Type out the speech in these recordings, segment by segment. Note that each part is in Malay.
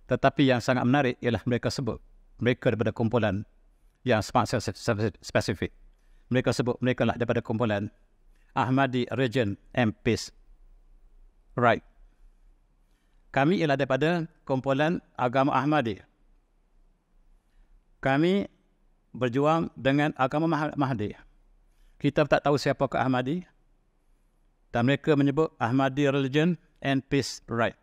Tetapi yang sangat menarik ialah mereka sebut mereka daripada kumpulan yang spesifik. Mereka sebut mereka lah daripada kumpulan Ahmadi Religion and Peace Right. Kami ialah daripada kumpulan agama Ahmadi. Kami berjuang dengan agama Mahdi. Kita tak tahu siapakah Ahmadi. Dan mereka menyebut Ahmadi Religion and Peace Right.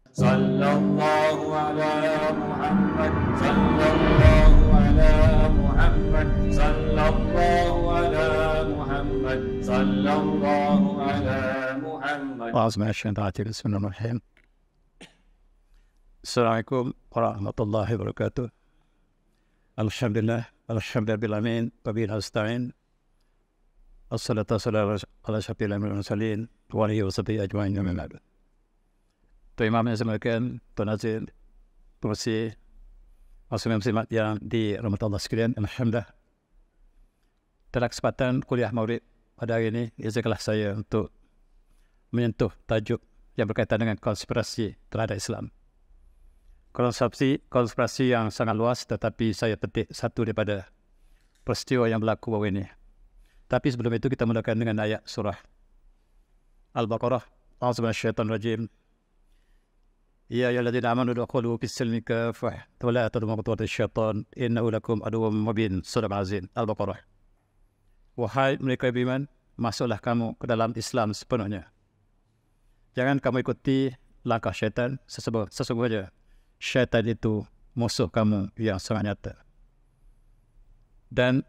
Sallallahu ala Muhammad, sallallahu ala Muhammad, sallallahu ala Muhammad, sallallahu ala Muhammad. Bismillahirrahmanirrahim. Assalamualaikum warahmatullahi wabarakatuh. Alhamdulillah, alhamdulillahirrahmanirrahim, wabillahi nasta'in. Assalatu wassalamu ala asyrafil anbiya'i wal mursalin wa alihi wa sahbihi ajma'in. Tuan Imam yang saya muliakan, Tuan Nazir, Pengerusi, Muslimat yang dirahmati Allah sekalian, alhamdulillah. Dalam kesempatan kuliah Maulid pada hari ini, izinkanlah saya untuk menyentuh tajuk yang berkaitan dengan konspirasi terhadap Islam. Konspirasi yang sangat luas, tetapi saya petik satu daripada peristiwa yang berlaku baru ini. Tapi sebelum itu kita mulakan dengan ayat surah Al-Baqarah. A'udzubillahi minasyaitonir rajim. Ya ayyuhalladzina amanu udkhulu fis-silmi kaffah wa la tattabi'u khutuwatish syaitan innahu lakum aduwwun mubin. Surah Al-Azim, Al-Baqarah. Wahai mereka yang beriman, masuklah kamu ke dalam Islam sepenuhnya. Jangan kamu ikuti langkah syaitan, sesungguhnya syaitan itu musuh kamu yang sangat nyata. Dan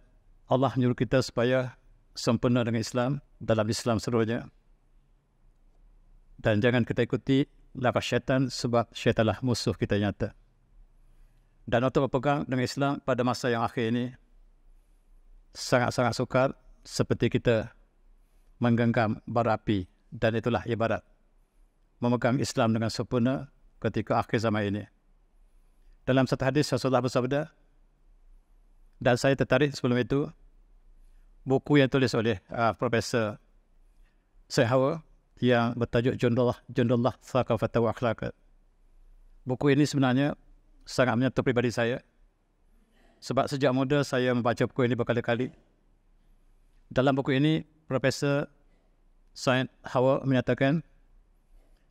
Allah menyuruh kita supaya sempurna dengan Islam, dalam Islam seluruhnya. Dan jangan kita ikuti langkah syaitan, sebab syaitanlah musuh kita nyata. Dan untuk berpegang dengan Islam pada masa yang akhir ini sangat-sangat sukar, seperti kita menggenggam bara api. Dan itulah ibarat memegang Islam dengan sempurna ketika akhir zaman ini. Dalam satu hadis Rasulullah bersabda, dan saya tertarik sebelum itu, buku yang tulis oleh Profesor Syekh yang bertajuk Jundullah Thaqafat wa Akhlaq. Buku ini sebenarnya sangat menyentuh pribadi saya, sebab sejak muda saya membaca buku ini berkali-kali. Dalam buku ini, Profesor Syekh menyatakan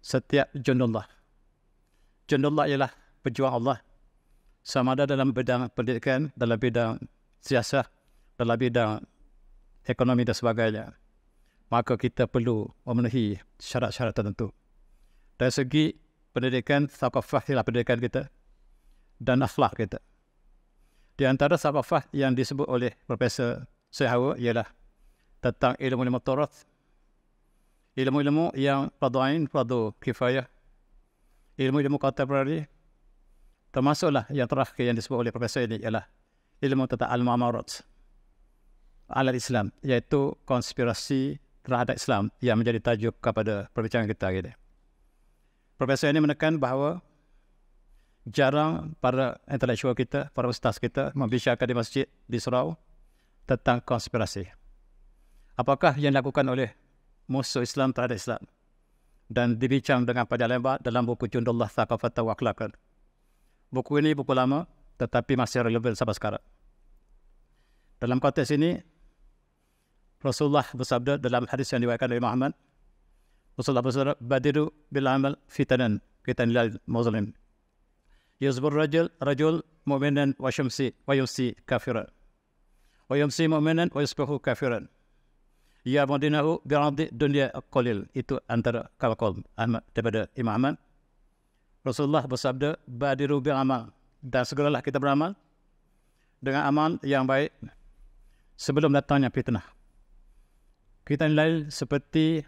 setiap Jundullah ialah pejuang Allah, sama ada dalam bidang pendidikan, dalam bidang siasat, dalam bidang ekonomi dan sebagainya, maka kita perlu memenuhi syarat-syarat tertentu. Dari segi pendidikan, thaqafah ialah pendidikan kita dan akhlak kita. Di antara thaqafah yang disebut oleh Profesor Syekh ialah tentang ilmu-ilmu turath, ilmu-ilmu yang fardu ain, fardu kifayah, ilmu-ilmu kontemporari, termasuklah yang terakhir yang disebut oleh Profesor ini ialah ilmu tentang al-mu'amarat al-Islam, iaitu konspirasi terhadap Islam yang menjadi tajuk kepada perbincangan kita hari ini. Profesor ini menekan bahawa jarang para intelektual kita, para ustaz kita membicarakan di masjid di surau tentang konspirasi. Apakah yang dilakukan oleh musuh Islam terhadap Islam? Dan dibincang dengan panjang lebar dalam buku Jundullah Thaqafat wa Akhlaq. Buku ini buku lama tetapi masih relevan sampai sekarang. Dalam konteks ini, Rasulullah bersabda dalam hadis yang diriwayatkan oleh Muhammad, Rasulullah bersabda, "Badiru bil amal fitanan lil muslim. Yuzbur rajul mu'minan wa yumsi kafiran. Wa yumsi mu'minan wa yusbihu kafiran. Ya madinahu bi'ardi dunya qalil." Itu antara kawakol Ahmad daripada Imam Ahmad. Rasulullah bersabda, "Badiru bil amal." Dan segeralah kita beramal dengan amal yang baik sebelum datangnya fitnah. Kita nilai seperti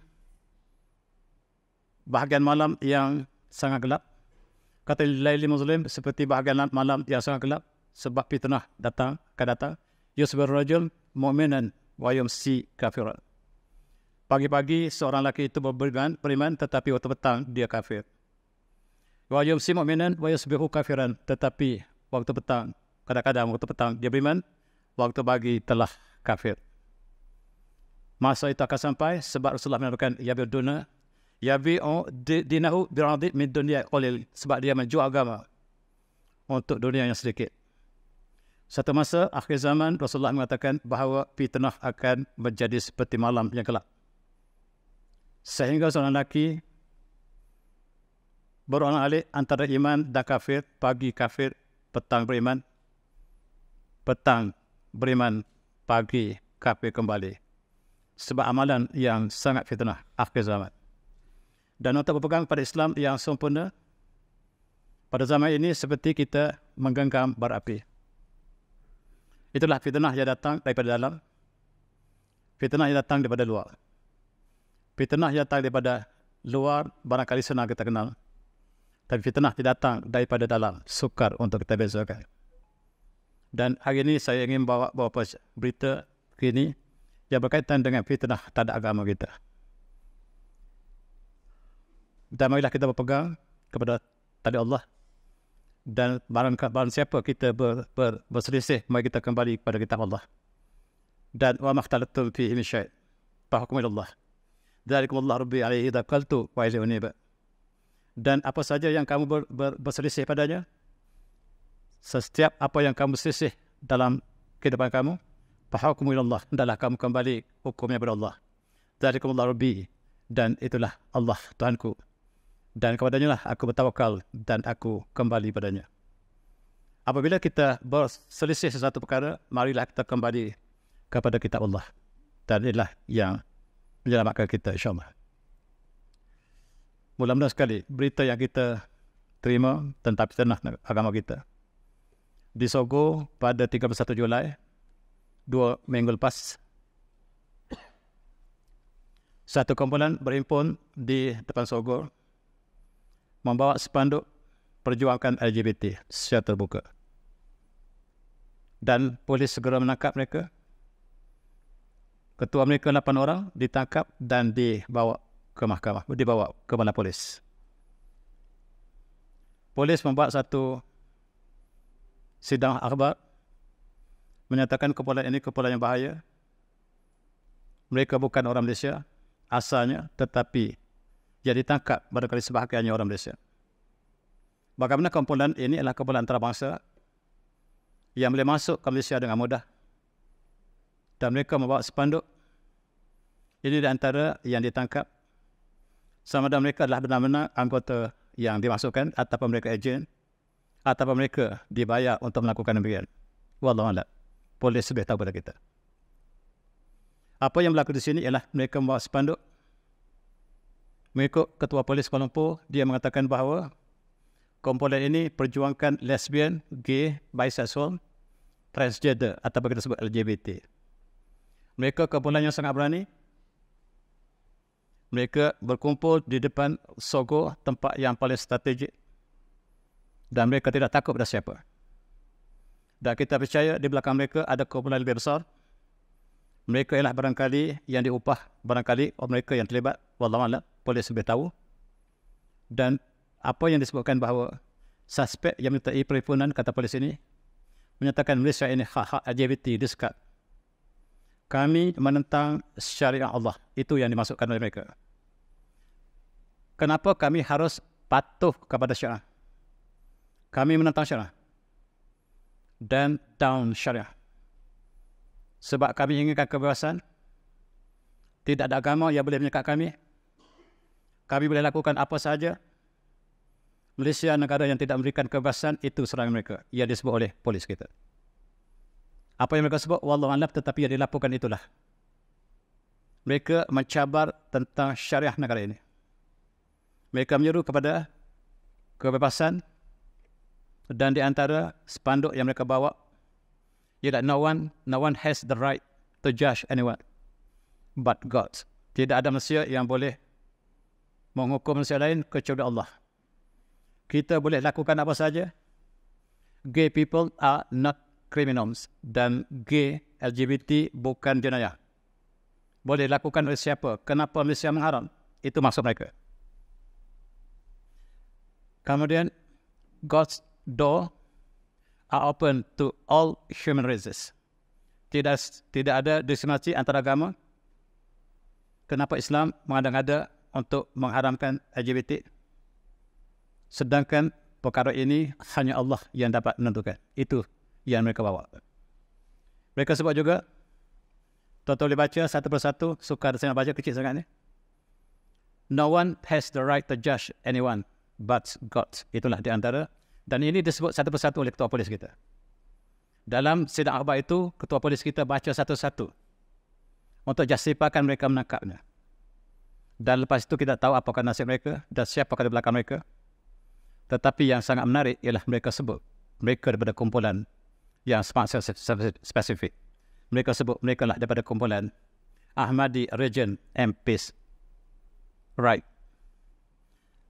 bahagian malam yang sangat gelap. Kata Laili Muslim seperti bahagian malam yang sangat gelap, sebab fitnah akan datang. Yusbir rajul mu'minan wa yumsi kafiran. Pagi-pagi seorang lelaki itu beriman, tetapi waktu petang dia kafir. Wa yumsi mu'minan wa yusbihu kafiran. Tetapi waktu petang, kadang-kadang waktu petang dia beriman, waktu pagi telah kafir. Masa itu akan sampai sebab Rasulullah menamakan yabi'u dinahu bi'ardi min dunya qalil, sebab dia menjual agama untuk dunia yang sedikit. Satu masa akhir zaman Rasulullah mengatakan bahawa fitnah akan menjadi seperti malam yang gelap. Sehingga seorang lelaki berolah-alik antara iman dan kafir, pagi kafir, petang beriman, petang beriman, pagi kafir kembali. Sebab amalan yang sangat fitnah akhir zaman. Dan untuk berpegang pada Islam yang sempurna, pada zaman ini seperti kita menggenggam bara api. Itulah fitnah yang datang daripada dalam, fitnah yang datang daripada luar. Fitnah yang datang daripada luar barangkali senang kita kenal. Tapi fitnah yang datang daripada dalam sukar untuk kita bezakan. Dan hari ini saya ingin bawa beberapa berita kini yang berkaitan dengan fitnah terhadap agama kita. Dan marilah kita berpegang kepada tali Allah. Dan barang siapa kita berselisih, mari kita kembali kepada kitab Allah. Dan wa makhtalatum fihi min syai' fa hukmu ilallah. Dzalikumullahu rabbi alaihi tawakkaltu wa ilaihi unib. Dan apa saja yang kamu berselisih padanya, setiap apa yang kamu selisih dalam kehidupan kamu, fa hukmu ilallah, hendaklah kamu kembali hukumnya kepada Allah. Dzalikumullahu rabbi, dan itulah Allah Tuhanku. Dan kepadanya lah aku bertawakal dan aku kembali padanya. Apabila kita berselisih sesuatu perkara, marilah kita kembali kepada kitab Allah. Dan inilah yang menyelamatkan kita, insyaAllah. Mula-mula sekali, berita yang kita terima tentang fitnah agama kita. Di Sogo pada 31 Julai, 2 minggu lepas, satu kumpulan berhimpun di depan Sogo, membawa spanduk perjuangkan LGBT secara terbuka. Dan polis segera menangkap mereka. Ketua mereka 8 orang ditangkap dan dibawa ke mahkamah, dibawa ke balai polis. Polis membuat satu sidang akhbar menyatakan kumpulan ini kumpulan yang bahaya. Mereka bukan orang Malaysia asalnya, tetapi yang ditangkap barangkali sebahagiannya orang Malaysia. Bagaimana kumpulan ini adalah kumpulan antarabangsa yang boleh masuk ke Malaysia dengan mudah. Dan mereka membawa spanduk. Ini di antara yang ditangkap. Sama ada mereka adalah benar-benar anggota yang dimasukkan, ataupun mereka ejen, ataupun mereka dibayar untuk melakukan demikian. Wallahualam. Polis lebih tahu pada kita. Apa yang berlaku di sini ialah mereka membawa spanduk. Mengikut Ketua Polis Kuala Lumpur, dia mengatakan bahawa kumpulan ini perjuangkan lesbian, gay, bisexual, transgender atau kita sebut LGBT. Mereka kumpulan yang sangat berani. Mereka berkumpul di depan Sogo, tempat yang paling strategik. Dan mereka tidak takut pada siapa. Dan kita percaya di belakang mereka ada kumpulan lebih besar. Mereka ialah barangkali yang diupah, barangkali mereka yang terlibat. Wallahualam, polis lebih tahu. Dan apa yang disebutkan bahawa suspek yang menyertai perhimpunan, kata polis ini, menyatakan Malaysia ini hak-hak LGBT disekat. Kami menentang syariat Allah. Itu yang dimasukkan oleh mereka. Kenapa kami harus patuh kepada syariat? Kami menentang syariat. Dan down syariat. Sebab kami inginkan kebebasan. Tidak ada agama yang boleh menyekat kami. Kami boleh lakukan apa sahaja. Malaysia negara yang tidak memberikan kebebasan, itu serangan mereka yang disebut oleh polis kita. Apa yang mereka sebut, wallahualam, tetapi yang dilaporkan itulah. Mereka mencabar tentang syariah negara ini. Mereka menyeru kepada kebebasan, dan di antara spanduk yang mereka bawa ialah no one has the right to judge anyone but God. Tidak ada manusia yang boleh menghukum manusia lain kecuali Allah. Kita boleh lakukan apa saja. Gay people are not criminals, dan gay LGBT bukan jenayah. Boleh lakukan oleh siapa? Kenapa Malaysia mengharam? Itu maksud mereka. Kemudian God's door are open to all human races. Tidak ada diskriminasi antara agama. Kenapa Islam mengada-ngada untuk mengharamkan LGBT? Sedangkan perkara ini hanya Allah yang dapat menentukan. Itu yang mereka bawa. Mereka sebut juga, tuan-tuan boleh baca satu persatu, sukar saya nak baca kecil sangat ni. No one has the right to judge anyone but God. Itulah di antara. Dan ini disebut satu persatu oleh ketua polis kita. Dalam sidang akhbar itu, ketua polis kita baca satu-satu untuk justifikan mereka menangkapnya. Dan lepas itu kita tahu apakah nasib mereka dan siapakah di belakang mereka. Tetapi yang sangat menarik ialah mereka sebut mereka daripada kumpulan yang spesifik. Mereka sebut mereka lah daripada kumpulan Ahmadi Religion and Peace Right.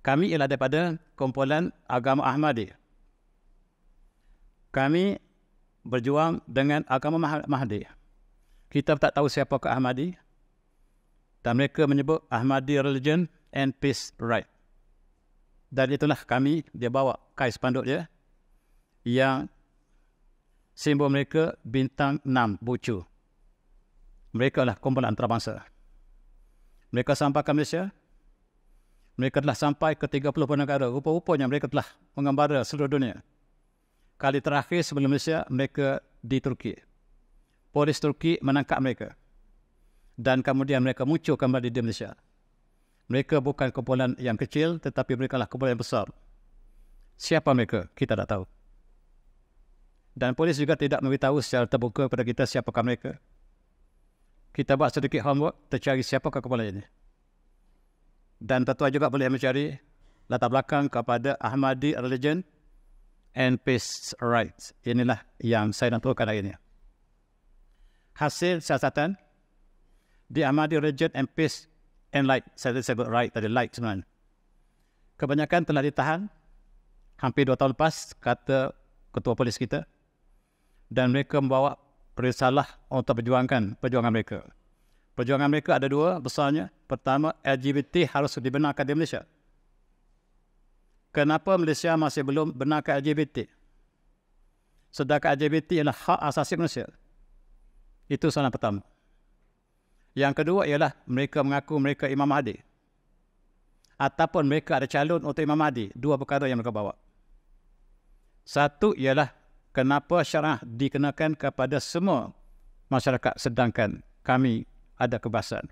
Kami ialah daripada kumpulan agama Ahmadi. Kami berjuang dengan agama Mahdi. Kita tak tahu siapakah Ahmadi. Dan mereka menyebut Ahmadi Religion and Peace Right. Dan itulah kami, dia bawa kais panduk dia, yang simbol mereka bintang 6 bucu. Mereka lah kumpulan antarabangsa. Mereka sampai ke Malaysia. Mereka telah sampai ke 30 negara. Rupa-rupanya mereka telah mengembara seluruh dunia. Kali terakhir sebelum Malaysia, mereka di Turki. Polis Turki menangkap mereka. Dan kemudian mereka muncul kembali di Malaysia. Mereka bukan kumpulan yang kecil, tetapi mereka lah kumpulan yang besar. Siapa mereka? Kita tak tahu. Dan polis juga tidak memberitahu secara terbuka kepada kita siapakah mereka. Kita buat sedikit homework, tercari siapakah kumpulan ini. Dan tuan-tuan juga boleh mencari latar belakang kepada Ahmadi Religion and Peace Rights. Inilah yang saya nak turunkan hari ini. Hasil siasatan di Ahmadi Religion and Peace and Light. Saya sebut right tadi, light sebenarnya. Kebanyakan telah ditahan hampir 2 tahun lepas, kata ketua polis kita. Dan mereka membawa risalah untuk perjuangan mereka. Perjuangan mereka ada 2 besarnya. Pertama, LGBT harus dibenarkan di Malaysia. Kenapa Malaysia masih belum benarkan LGBT? Sedangkan LGBT ialah hak asasi manusia. Itu soalan pertama. Yang kedua ialah mereka mengaku mereka Imam Mahdi. Ataupun mereka ada calon untuk Imam Mahdi. 2 perkara yang mereka bawa. Satu ialah kenapa syarah dikenakan kepada semua masyarakat sedangkan kami ada kebebasan.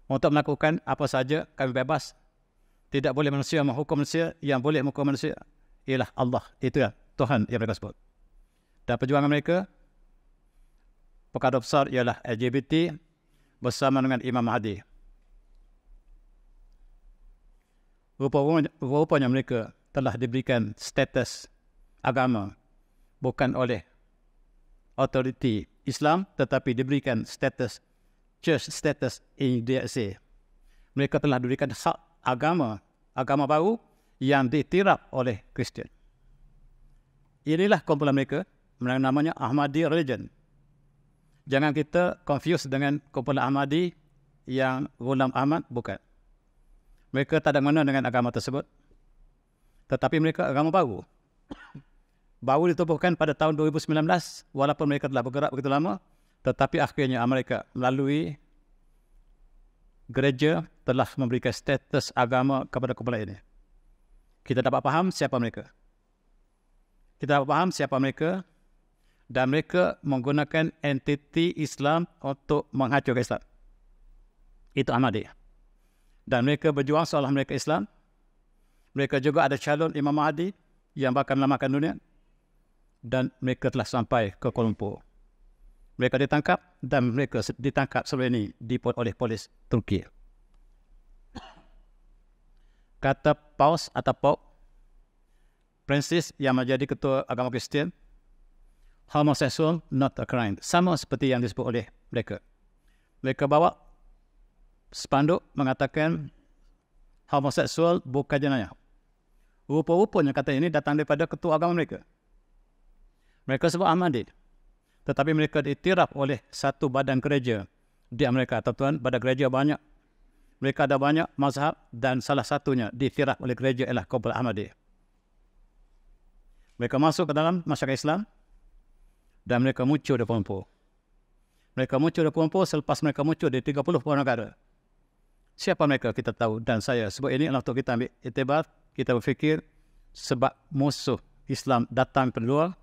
Untuk melakukan apa saja kami bebas. Tidak boleh manusia menghukum manusia. Yang boleh menghukum manusia ialah Allah. Itu ya Tuhan yang mereka sebut. Dan perjuangan mereka, perkara besar ialah LGBT bersama dengan Imam Mahdi. Rupanya mereka telah diberikan status agama bukan oleh autoriti Islam tetapi diberikan status church status in DSA. Mereka telah diberikan hak agama baru yang diiktiraf oleh Kristian. Inilah kumpulan mereka, namanya Ahmadi Religion. Jangan kita confuse dengan kumpulan Ahmadi yang Ghulam Ahmad, bukan. Mereka tak ada mana dengan agama tersebut. Tetapi mereka agama baru. Baru ditubuhkan pada tahun 2019, walaupun mereka telah bergerak begitu lama, tetapi akhirnya mereka melalui gereja telah memberikan status agama kepada kumpulan ini. Kita dapat faham siapa mereka. Kita dapat faham siapa mereka. Dan mereka menggunakan entiti Islam untuk menghancurkan Islam. Itu Ahmadi. Dan mereka berjuang seolah mereka Islam. Mereka juga ada calon Imam Mahdi yang bakal menyelamatkan dunia. Dan mereka telah sampai ke Kuala Lumpur. Mereka ditangkap dan mereka ditangkap sebelum ini oleh polis Turki. Kata Paus atau Pope Francis yang menjadi ketua agama Kristian, homosexual not a crime. Sama seperti yang disebut oleh mereka. Mereka bawa spanduk mengatakan homoseksual bukan jenayah. Rupa-rupanya kata ini datang daripada ketua agama mereka. Mereka sebut Ahmadi. Tetapi mereka diiktiraf oleh satu badan gereja di Amerika. Tuan-tuan, badan gereja banyak. Mereka ada banyak mazhab dan salah satunya diiktiraf oleh gereja ialah kumpulan Ahmadi. Mereka masuk ke dalam masyarakat Islam dan mereka muncul di Kuala Lumpur. Mereka muncul di Kuala Lumpur selepas mereka muncul di 30 negara. Siapa mereka kita tahu dan saya. Sebab ini adalah untuk kita ambil iktibar, kita berfikir sebab musuh Islam datang dari luar,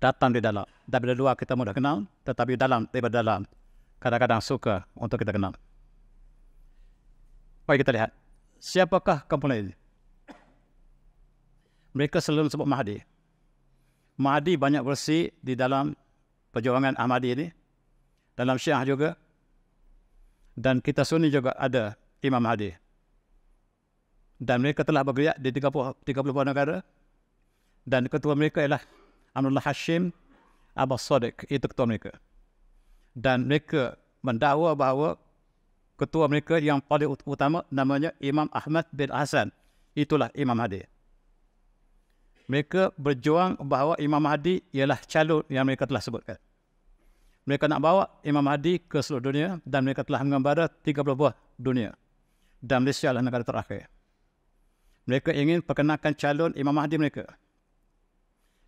datang di dalam. Dari luar kita mudah kenal, tetapi daripada dalam kadang-kadang suka untuk kita kenal. Mari kita lihat, siapakah kumpulan ini? Mereka selalu sebut Mahdi. Mahdi banyak versi di dalam perjuangan Ahmadi ini, dalam Syiah juga, dan kita Sunni juga ada Imam Mahdi. Dan mereka telah bergerak di 30 negara, dan ketua mereka ialah Amrullah Hashim Abbas Sadiq, itu ketua mereka. Dan mereka mendakwa bahawa ketua mereka yang paling utama namanya Imam Ahmad bin Hasan, itulah Imam Mahdi. Mereka berjuang bahawa Imam Mahdi ialah calon yang mereka telah sebutkan. Mereka nak bawa Imam Mahdi ke seluruh dunia, dan mereka telah mengembara 30 buah dunia. Dan Malaysia adalah negara terakhir. Mereka ingin perkenalkan calon Imam Mahdi mereka.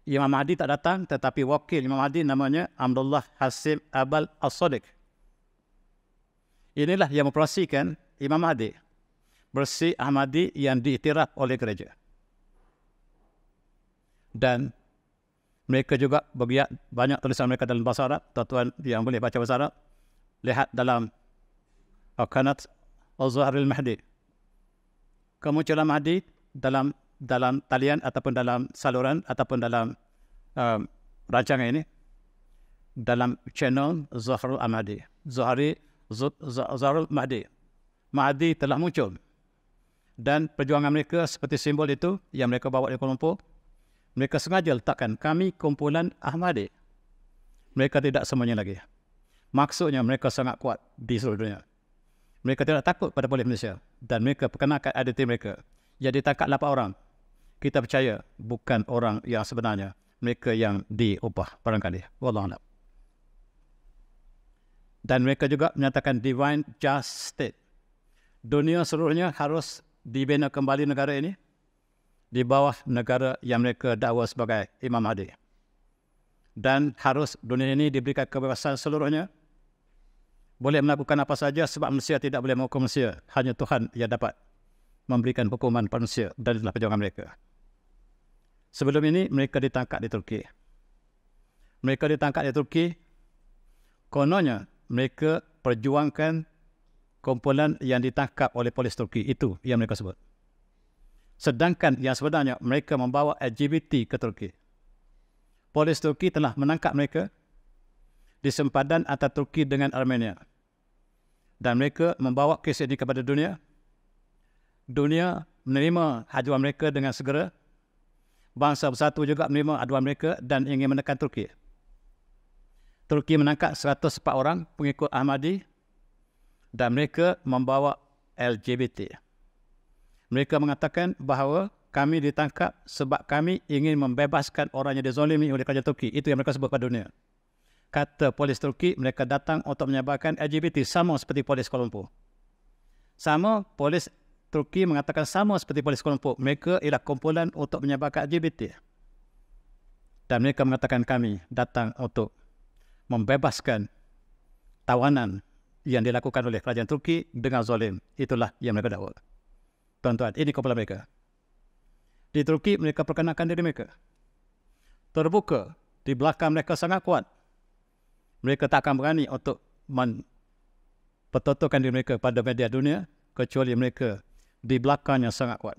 Imam Mahdi tak datang, tetapi wakil Imam Mahdi namanya Abdullah Hasim Abbas As-Sadiq. Inilah yang memperhatikan Imam Mahdi, bersih Ahmadi yang diiktiraf oleh gereja. Dan mereka juga bergiat banyak tulisan mereka dalam bahasa Arab. Tuan-tuan yang boleh baca bahasa Arab, lihat dalam Qanat Al-Zuharil Mahdi. Kemunculan Mahdi dalam talian ataupun dalam saluran ataupun dalam rancangan ini, dalam channel Zuharul Mahdi. Zuharul Mahdi. Mahdi telah muncul. Dan perjuangan mereka seperti simbol itu yang mereka bawa di Kuala Lumpur. Mereka sengaja letakkan kami kumpulan Ahmadi. Mereka tidak semuanya lagi. Maksudnya mereka sangat kuat di seluruh dunia. Mereka tidak takut pada polis Malaysia. Dan mereka perkenalkan identiti mereka. Yang ditangkap 8 orang. Kita percaya bukan orang yang sebenarnya. Mereka yang diupah barangkali. Wallahualam. Dan mereka juga menyatakan divine just state. Dunia seluruhnya harus dibina kembali negara ini di bawah negara yang mereka dakwa sebagai Imam Mahdi. Dan harus dunia ini diberikan kebebasan seluruhnya. Boleh melakukan apa saja sebab manusia tidak boleh menghukum manusia. Hanya Tuhan yang dapat memberikan hukuman pada manusia, dan itulah perjuangan mereka. Sebelum ini mereka ditangkap di Turki. Mereka ditangkap di Turki. Kononnya mereka perjuangkan kumpulan yang ditangkap oleh polis Turki. Itu yang mereka sebut. Sedangkan yang sebenarnya mereka membawa LGBT ke Turki. Polis Turki telah menangkap mereka di sempadan antara Turki dengan Armenia. Dan mereka membawa kes ini kepada dunia. Dunia menerima aduan mereka dengan segera. Bangsa Bersatu juga menerima aduan mereka dan ingin menekan Turki. Turki menangkap 104 orang pengikut Ahmadi dan mereka membawa LGBT. Mereka mengatakan bahawa kami ditangkap sebab kami ingin membebaskan orang yang dizalimi oleh kerajaan Turki. Itu yang mereka sebut pada dunia. Kata polis Turki, mereka datang untuk menyebarkan LGBT sama seperti polis Kuala Lumpur. Sama, polis Turki mengatakan sama seperti polis Kuala Lumpur. Mereka ialah kumpulan untuk menyebarkan LGBT. Dan mereka mengatakan kami datang untuk membebaskan tawanan yang dilakukan oleh kerajaan Turki dengan zalim. Itulah yang mereka dakwa. Tuan-tuan, ini kumpulan mereka. Di Turki, mereka perkenalkan diri mereka. Terbuka. Di belakang mereka sangat kuat. Mereka tak akan berani untuk mempertontonkan diri mereka pada media dunia, kecuali mereka di belakangnya sangat kuat.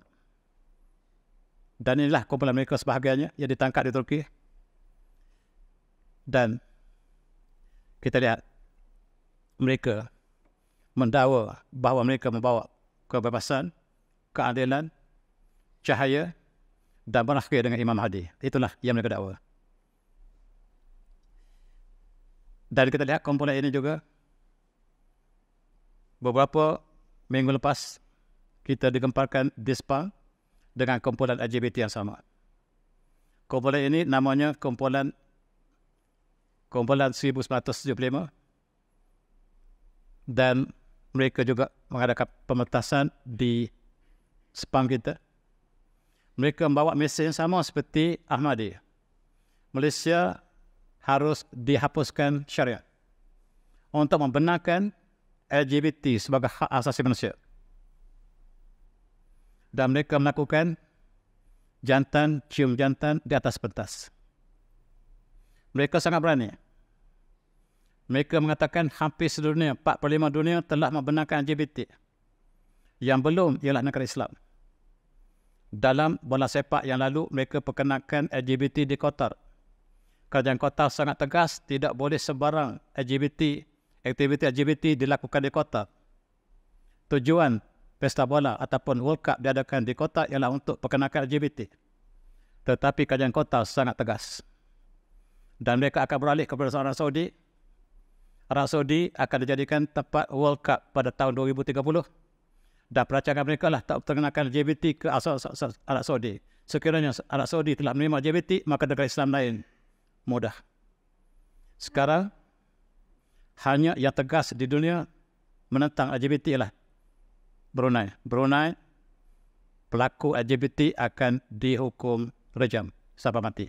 Dan inilah kumpulan mereka sebahagiannya yang ditangkap di Turki. Dan kita lihat, mereka mendakwa bahawa mereka membawa kebebasan, keadilan, cahaya dan berakhir dengan Imam Mahdi. Itulah yang mereka dakwa. Dan kita lihat kumpulan ini juga beberapa minggu lepas kita digemparkan di Sepang dengan kumpulan LGBT yang sama. Kumpulan ini namanya kumpulan 1975 dan mereka juga mengadakan pementasan di Sepang kita. Mereka membawa mesej yang sama seperti Ahmadi. Malaysia harus dihapuskan syariat untuk membenarkan LGBT sebagai hak asasi manusia. Dan mereka melakukan jantan cium jantan di atas pentas. Mereka sangat berani. Mereka mengatakan hampir sedunia, 45 dunia telah membenarkan LGBT. Yang belum ialah negara Islam. Dalam bola sepak yang lalu, mereka perkenalkan LGBT di Qatar. Kerajaan Qatar sangat tegas, tidak boleh sebarang aktiviti LGBT dilakukan di Qatar. Tujuan pesta bola ataupun World Cup diadakan di Qatar ialah untuk perkenalkan LGBT. Tetapi kerajaan Qatar sangat tegas. Dan mereka akan beralih kepada Arab Saudi. Arab Saudi akan dijadikan tempat World Cup pada tahun 2030. Dan perancangan mereka lah tak perkenalkan LGBT ke asal Arab Saudi. Sekiranya Arab Saudi telah menerima LGBT, maka negara Islam lain mudah. Sekarang, hanya yang tegas di dunia menentang LGBT ialah Brunei. Brunei, pelaku LGBT akan dihukum rejam sampai mati.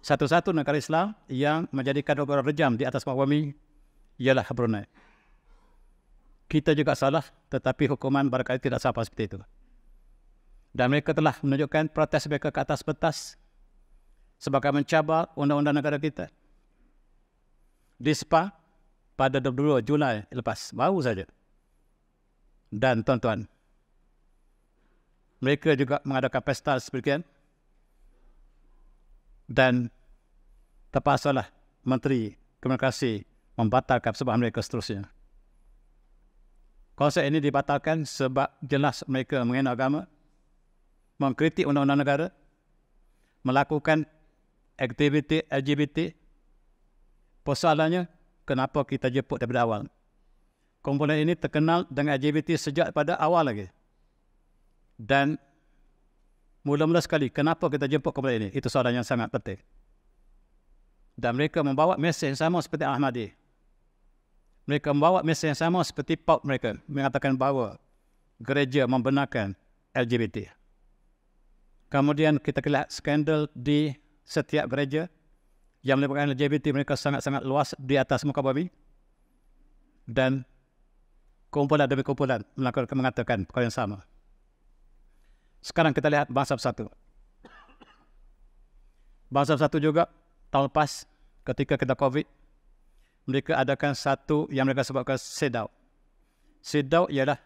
Satu-satu negara Islam yang menjadikan hukuman rejam di atas muka bumi ialah Brunei. Kita juga salah, tetapi hukuman barangkali tidak sampai seperti itu. Dan mereka telah menunjukkan protes mereka ke atas pentas sebagai mencabar undang-undang negara kita. Di Spa pada 22 Julai lepas, baru saja. Dan tuan-tuan, mereka juga mengadakan pesta seperti dan terpaksalah Menteri Komunikasi membatalkan persembahan mereka seterusnya. Konsert ini dibatalkan sebab jelas mereka menghina agama, mengkritik undang-undang negara, melakukan aktiviti LGBT. Persoalannya, kenapa kita jemput daripada awal? Kumpulan ini terkenal dengan LGBT sejak pada awal lagi. Dan mula-mula sekali, kenapa kita jemput kumpulan ini? Itu soalan yang sangat penting. Dan mereka membawa mesej yang sama seperti Ahmadi. Mereka membawa mesej yang sama seperti PAUD mereka, mengatakan bahawa gereja membenarkan LGBT. Kemudian kita lihat skandal di setiap gereja yang melibatkan LGBT, mereka sangat-sangat luas di atas muka bumi. Dan kumpulan demi kumpulan mengatakan perkara yang sama. Sekarang kita lihat Bangsa Bersatu. Bangsa Bersatu juga tahun lepas ketika kita COVID, mereka adakan satu yang mereka sebutkan CEDAW. CEDAW ialah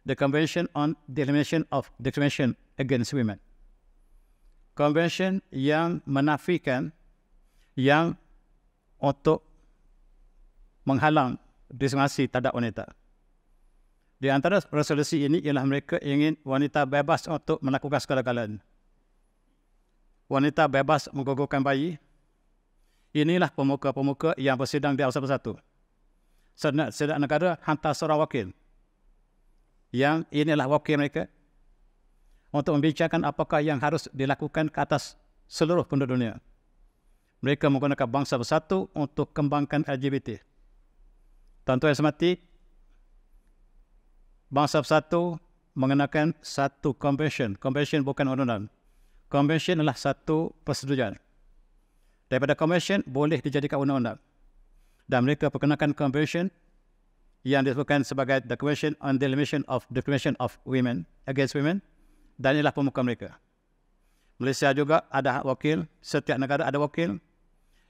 The Convention on the Elimination of Discrimination Against Women. Convention yang menafikan yang untuk menghalang diskriminasi terhadap wanita. Di antara resolusi ini ialah mereka ingin wanita bebas untuk melakukan segala-galanya. Wanita bebas menggugurkan bayi. Inilah pemuka-pemuka yang bersidang di Bangsa Bersatu. Senat negara hantar seorang wakil. Yang inilah wakil mereka untuk membincangkan apakah yang harus dilakukan ke atas seluruh penduduk dunia. Mereka menggunakan Bangsa Bersatu untuk kembangkan LGBT. Tuan-tuan yang semati, Bangsa Bersatu mengenakan satu convention. Convention bukan undang-undang. Convention adalah satu persetujuan. Daripada convention boleh dijadikan undang-undang. Dan mereka perkenalkan convention yang disebutkan sebagai The Convention on the Elimination of Discrimination of Women Against Women. Dan inilah pemuka mereka. Malaysia juga ada hak wakil. Setiap negara ada wakil.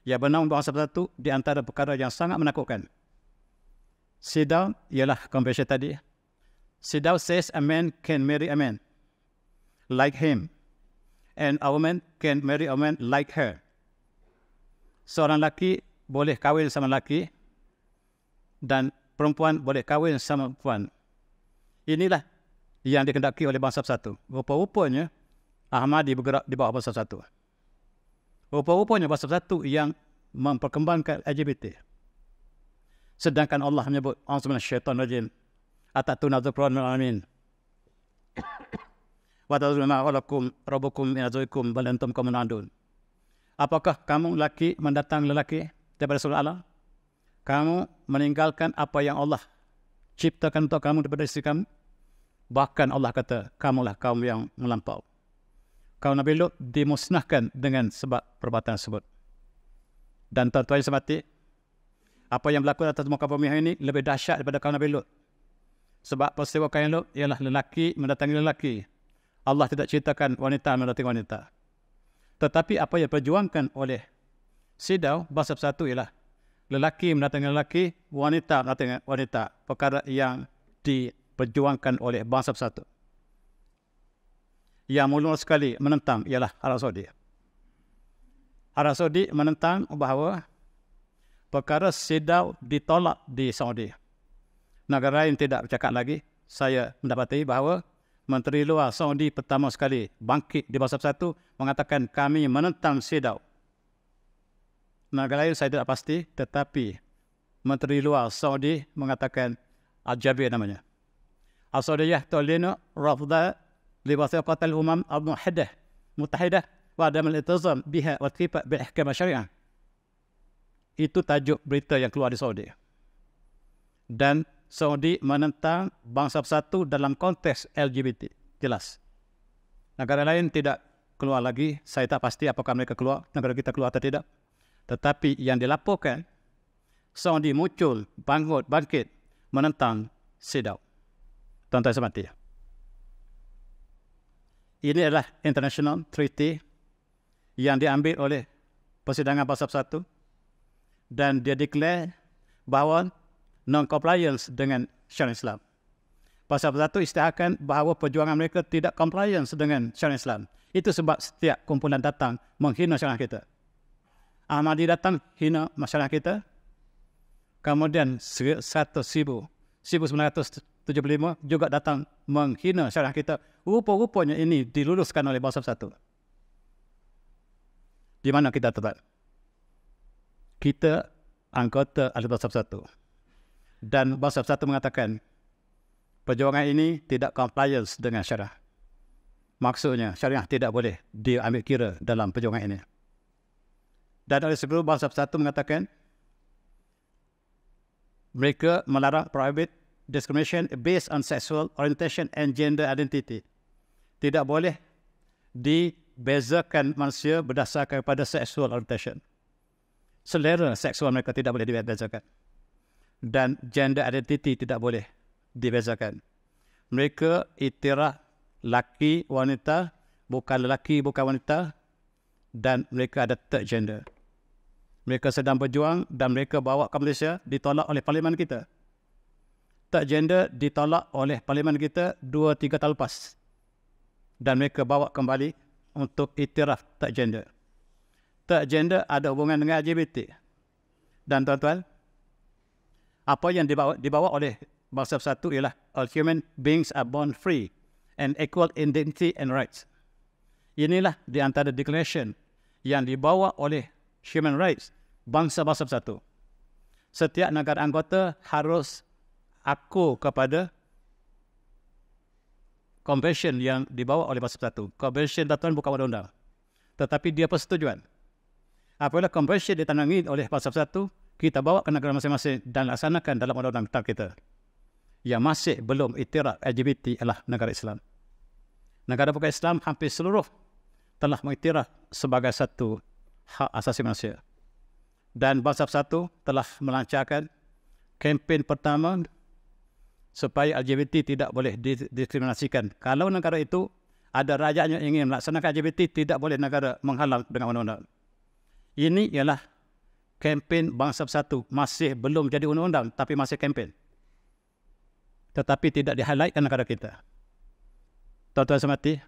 Yang bernaung Bangsa Bersatu di antara perkara yang sangat menakutkan. CEDAW ialah convention tadi. CEDAW says a man can marry a man like him. And a woman can marry a man like her. Seorang lelaki boleh kahwin sama lelaki dan perempuan boleh kahwin sama perempuan. Inilah yang dikehendaki oleh Bangsa Bersatu. Rupa-rupanya Ahmadi bergerak di bawah Bangsa Bersatu. Rupa-rupanya Bangsa Bersatu yang memperkembangkan LGBT. Sedangkan Allah menyebut A'udzubillahi minasyaitonir rajim. Atatuna dzikranal alamin. Wa tazuluna walakum rabbukum min azwikum bal antum qaumun adun. Apakah kamu lelaki mendatang lelaki daripada surga Allah? Kamu meninggalkan apa yang Allah ciptakan untuk kamu daripada isteri kamu? Bahkan Allah kata, kamulah kaum yang melampau. Kaum Nabi Lut dimusnahkan dengan sebab perbuatan tersebut. Dan tuan-tuan yang semati, apa yang berlaku atas muka bumi hari ini lebih dahsyat daripada kaum Nabi Lut. Sebab peristiwa kaum Lut ialah lelaki mendatangi lelaki. Allah tidak ceritakan wanita melatih wanita. Tetapi apa yang perjuangkan oleh Sidau bangsa bersatu ialah lelaki mendatangi lelaki, wanita mendatangi wanita. Perkara yang diperjuangkan oleh bangsa bersatu. Yang mula sekali menentang ialah Arab Saudi. Arab Saudi menentang bahawa perkara Sidau ditolak di Saudi. Negara lain tidak bercakap lagi. Saya mendapati bahawa Menteri Luar Saudi pertama sekali bangkit di bangsa bersatu mengatakan kami menentang Sidau. Negara lain saya tidak pasti, tetapi Menteri Luar Saudi mengatakan Al-Jabir namanya. Al-Saudiyah tu'linu rafda li wathiqatil umam al-mutahidah wa adam al-iltizam biha wa ittifaq bil ahkam syariah. Itu tajuk berita yang keluar di Saudi. Dan Saudi menentang bangsa bersatu dalam konteks LGBT. Jelas. Negara lain tidak keluar lagi. Saya tak pasti apakah mereka keluar, negara kita keluar atau tidak. Tetapi yang dilaporkan, Saudi muncul, bangkit, menentang Sidau. Tuan-tuan semati. Ini adalah international treaty yang diambil oleh Persidangan Bangsa Bersatu dan dia declare bahawa non-compliance dengan syariat Islam. Bangsa Bersatu isytiharkan bahawa perjuangan mereka tidak compliance dengan syariat Islam. Itu sebab setiap kumpulan datang menghina syariat kita. Ahmadi datang hina masyarakat kita. Kemudian 1975 juga datang menghina syariat kita. Rupa-rupanya ini diluluskan oleh bangsa bersatu. Di mana kita tetap? Kita anggota ahli bangsa bersatu. Dan bangsa bersatu mengatakan perjuangan ini tidak compliance dengan syariah. Maksudnya syariah tidak boleh diambil kira dalam perjuangan ini. Dan oleh sebelum bangsa bersatu mengatakan mereka melarang private discrimination based on sexual orientation and gender identity. Tidak boleh dibezakan manusia berdasarkan pada sexual orientation. Selera seksual mereka tidak boleh dibezakan. Dan gender identity tidak boleh dibezakan. Mereka iktiraf laki wanita, bukan lelaki bukan wanita, dan mereka ada third gender. Mereka sedang berjuang dan mereka bawa ke Malaysia, ditolak oleh parlimen kita. Third gender ditolak oleh parlimen kita 2-3 tahun lepas. Dan mereka bawa kembali untuk iktiraf third gender. Third gender ada hubungan dengan LGBT. Dan tuan-tuan, apa yang dibawa oleh bangsa bersatu ialah all human beings are born free and equal in dignity and rights. Inilah di antara declaration yang dibawa oleh human rights bangsa-bangsa bersatu. Setiap negara anggota harus akur kepada convention yang dibawa oleh bangsa bersatu. Convention tuan bukan undang-undang, tetapi dia persetujuan. Apabila convention ditandangi oleh bangsa bersatu, kita bawa ke negara masing-masing dan laksanakan dalam undang-undang kita. Yang masih belum iktiraf LGBT adalah negara Islam. Negara bukan Islam hampir seluruh telah mengiktiraf sebagai satu hak asasi manusia. Dan bangsa bersatu telah melancarkan kempen pertama supaya LGBT tidak boleh didiskriminasikan. Kalau negara itu ada rakyatnya ingin melaksanakan LGBT, tidak boleh negara menghalang dengan undang-undang. Ini ialah kempen bangsa bersatu. Masih belum jadi undang-undang, tapi masih kempen. Tetapi tidak di-highlightkan negara kita. Tuan-tuan semati,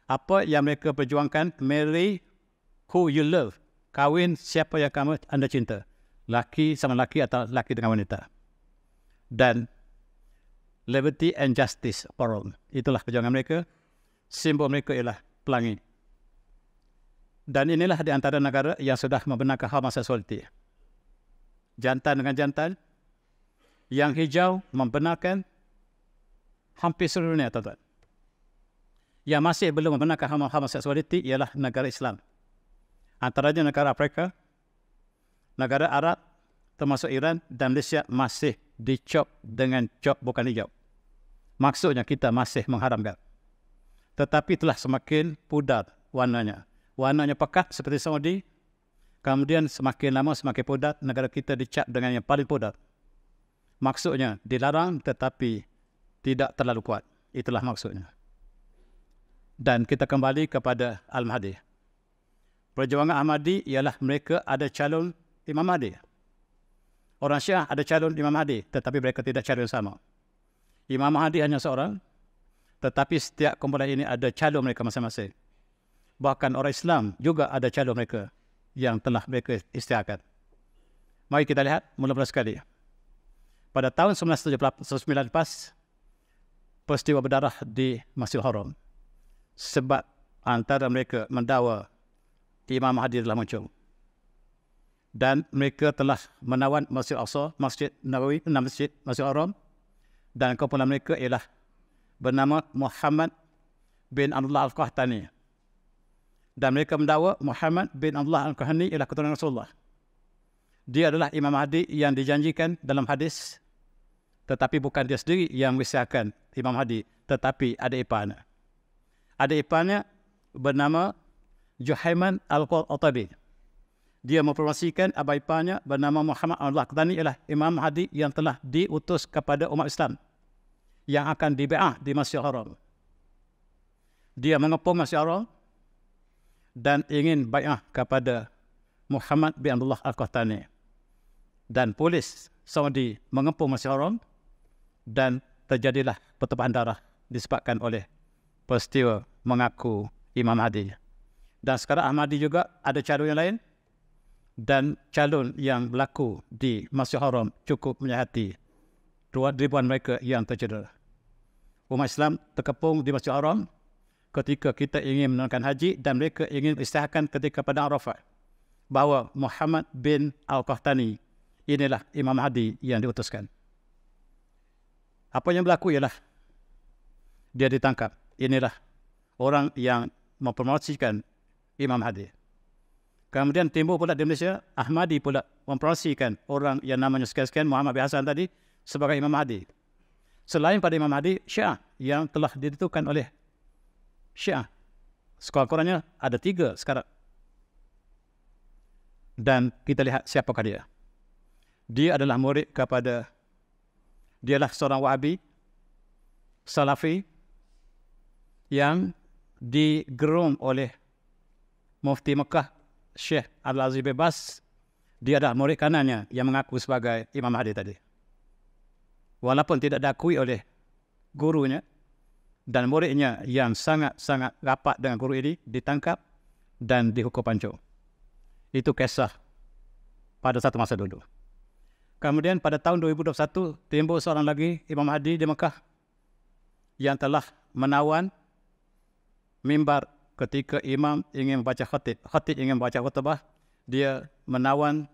apa yang mereka perjuangkan, marry who you love. Kahwin siapa yang anda cinta. Laki sama laki atau laki dengan wanita. Dan liberty and justice for all. Itulah perjuangan mereka. Simbol mereka ialah pelangi. Dan inilah di antara negara yang sudah membenarkan homoseksualiti. Jantan dengan jantan. Yang hijau membenarkan hampir seluruh dunia, tuan-tuan. Yang masih belum membenarkan homoseksualiti ialah negara Islam. Antaranya negara Afrika, negara Arab, termasuk Iran dan Malaysia masih dicop dengan cop bukan hijau. Maksudnya kita masih mengharamkan. Tetapi telah semakin pudar warnanya. Warnanya pekat seperti Saudi. Kemudian semakin lama semakin pudar, negara kita dicap dengan yang paling pudar. Maksudnya dilarang tetapi tidak terlalu kuat. Itulah maksudnya. Dan kita kembali kepada Al-Mahdi. Perjuangan Ahmadi ialah mereka ada calon Imam Mahdi. Orang Syiah ada calon Imam Mahdi, tetapi mereka tidak calon sama. Imam Mahdi hanya seorang, tetapi setiap kumpulan ini ada calon mereka masing-masing. Bahkan orang Islam juga ada calon mereka yang telah mereka isytiharkan. Mari kita lihat mula-mula sekali. Pada tahun 1994, peristiwa berdarah di Masjidil Haram. Sebab antara mereka mendakwa Imam Mahdi telah muncul. Dan mereka telah menawan Masjid Al-Aqsa, Masjid Nabawi, Masjid Haram. Dan kumpulan mereka ialah bernama Muhammad bin Abdullah Al-Qahtani. Dan mereka mendakwa Muhammad bin Abdullah Al-Qahtani ialah keturunan Rasulullah. Dia adalah Imam Mahdi yang dijanjikan dalam hadis, tetapi bukan dia sendiri yang mengisyaratkan Imam Mahdi, tetapi ada iparnya. Ada iparnya bernama Juhaiman Al-Qurtubi. Dia mempromosikan abang iparnya bernama Muhammad Al-Qahtani ialah Imam Mahdi yang telah diutus kepada umat Islam yang akan dibi'ah di Masjidil Haram. Dia mengepung Masjidil Haram dan ingin bai'ah kepada Muhammad bin Abdullah Al-Qahtani. Dan polis Saudi mengepung Masjidil Haram dan terjadilah pertumpahan darah disebabkan oleh peristiwa mengaku Imam Mahdi. Dan sekarang Ahmadi juga ada calon yang lain, dan calon yang berlaku di Masjidil Haram cukup menyahati ribuan mereka yang tercedera. Umat Islam terkepung di Masjidil Haram ketika kita ingin menunaikan haji, dan mereka ingin isytiharkan ketika pada Arafah bahawa Muhammad bin Al-Qahtani inilah Imam Mahdi yang diutuskan. Apa yang berlaku ialah dia ditangkap. Inilah orang yang mempromosikan Imam Mahdi. Kemudian timbul pula di Malaysia, Ahmadi pula mempromosikan orang yang namanya sekian-sekian Muhammad bin Hassan tadi sebagai Imam Mahdi. Selain pada Imam Mahdi, Syiah yang telah ditentukan oleh Syiah, sekurang-kurangnya ada 3 sekarang. Dan kita lihat siapakah dia. Dia adalah murid kepada, dialah seorang Wahabi, Salafi, yang digerung oleh Mufti Mekah Syekh Abdul Aziz bin Baz. Dia adalah murid kanannya yang mengaku sebagai Imam Mahdi tadi. Walaupun tidak diakui oleh gurunya, dan muridnya yang sangat-sangat rapat dengan guru ini ditangkap dan dihukum pancung. Itu kisah pada satu masa dulu. Kemudian pada tahun 2021 timbul seorang lagi Imam Mahdi di Mekah yang telah menawan mimbar ketika imam ingin membaca khatib ingin membaca khutbah. Dia menawan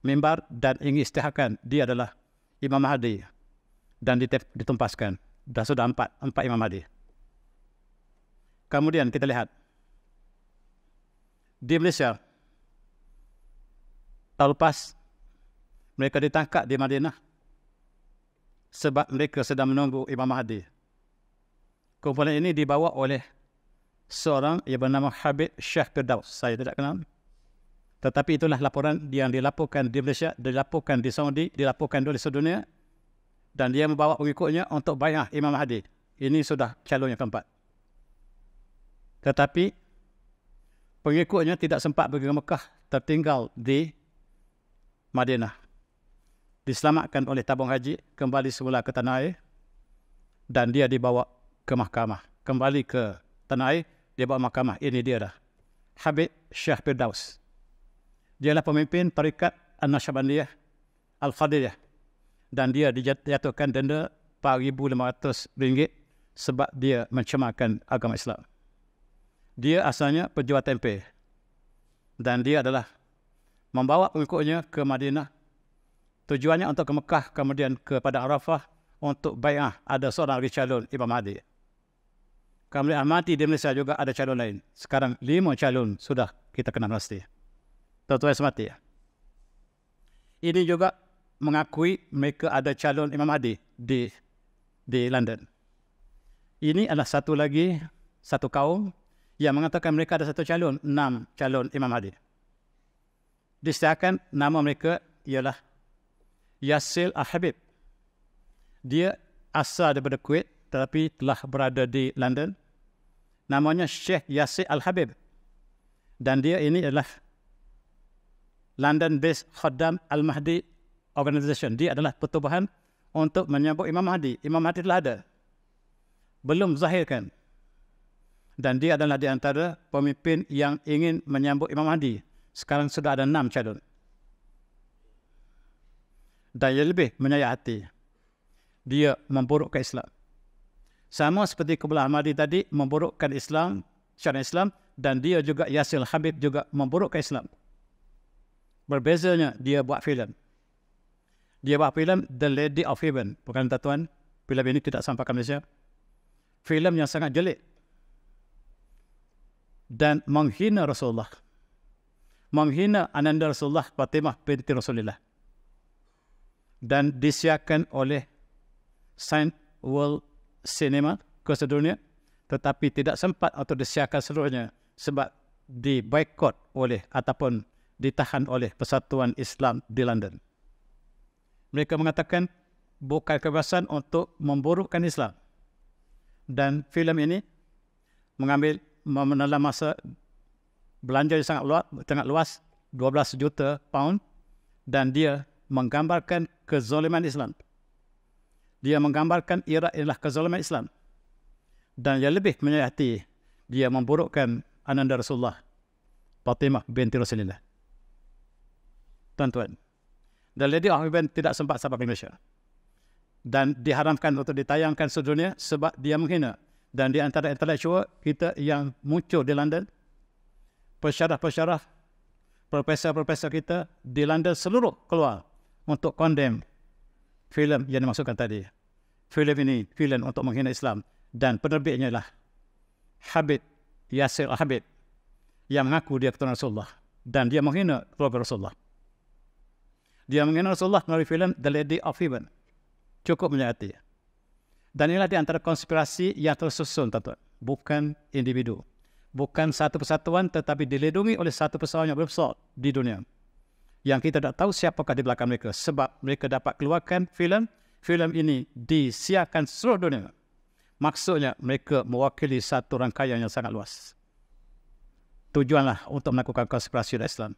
mimbar dan ingin isytiharkan dia adalah Imam Mahdi, dan ditumpaskan. Dah sudah empat Imam Mahdi. Kemudian kita lihat di Malaysia, tahun lepas mereka ditangkap di Madinah sebab mereka sedang menunggu Imam Mahdi. Kumpulan ini dibawa oleh seorang yang bernama Habib Syah Firdaus. Saya tidak kenal. Tetapi itulah laporan yang dilaporkan di Malaysia, dilaporkan di Saudi, dilaporkan oleh sedunia. Dan dia membawa pengikutnya untuk bai'ah Imam Mahdi. Ini sudah calon yang keempat. Tetapi pengikutnya tidak sempat pergi ke Mekah, tertinggal di Madinah. Diselamatkan oleh tabung haji, kembali semula ke tanah air. Dan dia dibawa ke mahkamah. Kembali ke tanah air, dia bawa mahkamah. Ini dia dah, Habib Syah Firdaus. Dialah pemimpin tarikat An-Naqsyabandiyah Al-Qadiriyah. Dan dia dijatuhkan denda RM4,500 sebab dia mencemarkan agama Islam. Dia asalnya penjual tempe. Dan dia adalah membawa pengikutnya ke Madinah. Tujuannya untuk ke Mekah, kemudian kepada Arafah untuk bai'ah. Ada seorang lagi calon Imam Mahdi. Kemudian Ahmadi di Malaysia juga ada calon lain. Sekarang 5 calon sudah kita kenal pasti. Tuan-tuan semati. Ini juga mengakui mereka ada calon Imam Mahdi di London. Ini adalah satu kaum yang mengatakan mereka ada satu calon, 6 calon Imam Mahdi. Disediakan nama mereka ialah Yasir Al-Habib. Dia asal daripada Kuwait tetapi telah berada di London. namanya Syekh Yasir Al-Habib. Dan dia ini adalah London-based Khaddam Al-Mahdi Organization. Dia adalah pertubuhan untuk menyambut Imam Mahdi. Imam Mahdi telah ada, belum zahirkan. Dan dia adalah di antara pemimpin yang ingin menyambut Imam Mahdi. Sekarang sudah ada 6 calon. Dan yang lebih menyayat hati, dia memburukkan Islam. Sama seperti Qiblah Ahmadi tadi memburukkan Islam, syariat Islam, dan dia juga Yasir Al-Habib juga memburukkan Islam. Berbezanya dia buat filem. Dia buat filem The Lady of Heaven. Bukan tuan, filem ini tidak sampai ke Malaysia. Filem yang sangat jelek dan menghina Rasulullah, menghina Ananda Rasulullah Fatimah binti Rasulullah, dan disiarkan oleh Saint World Cinema ke sedunia, tetapi tidak sempat atau disiarkan seluruhnya sebab diboikot oleh ataupun ditahan oleh Persatuan Islam di London. Mereka mengatakan bukan kebebasan untuk memburukkan Islam. Dan filem ini menelan masa belanja yang sangat luas, 12 juta pound, dan dia menggambarkan kezaliman Islam. Dia menggambarkan Iraq ialah kezaliman Islam. Dan yang lebih menyayati, dia memburukkan Ananda Rasulullah Fatimah binti Rasulullah. Tuan-tuan, The Lady of Heaven tidak sempat sampai ke Malaysia. Dan diharamkan untuk ditayangkan sedunia sebab dia menghina. Dan di antara intelektual kita yang muncul di London, pensyarah-pensyarah, profesor-profesor kita di London seluruh keluar untuk condemn filem yang dimaksudkan tadi. Filem ini filem untuk menghina Islam, dan penerbitnya ialah Habib Yasir Al-Habib yang mengaku dia keturunan Rasulullah, dan dia menghina keluarga Rasulullah. Dia menghina Rasulullah melalui filem The Lady of Heaven. Cukup menyayati. Dan inilah di antara konspirasi yang tersusun, tuan-tuan. Bukan individu. Bukan satu persatuan, tetapi dilindungi oleh satu persatuan yang besar di dunia. Yang kita tak tahu siapakah di belakang mereka. Sebab mereka dapat keluarkan filem. Filem ini disiarkan seluruh dunia. Maksudnya mereka mewakili satu rangkaian yang sangat luas. Tujuanlah untuk melakukan konspirasi Islam.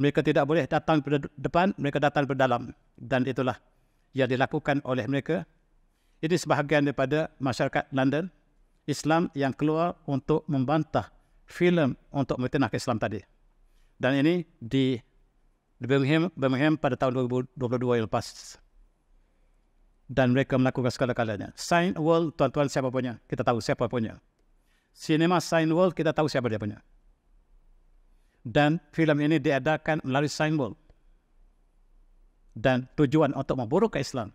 Mereka tidak boleh datang ke depan, mereka datang ke dalam. Dan itulah yang dilakukan oleh mereka. Ini sebahagian daripada masyarakat London, Islam yang keluar untuk membantah filem untuk memfitnahkan Islam tadi. Dan ini di Birmingham pada tahun 2022 yang lepas. Dan mereka melakukan segala-galanya. Saint World, tuan-tuan, siapa punya? Kita tahu siapa punya. Cinema Saint World, kita tahu siapa dia punya. Dan filem ini diadakan melalui Saint World. Dan tujuan untuk memburukkan Islam.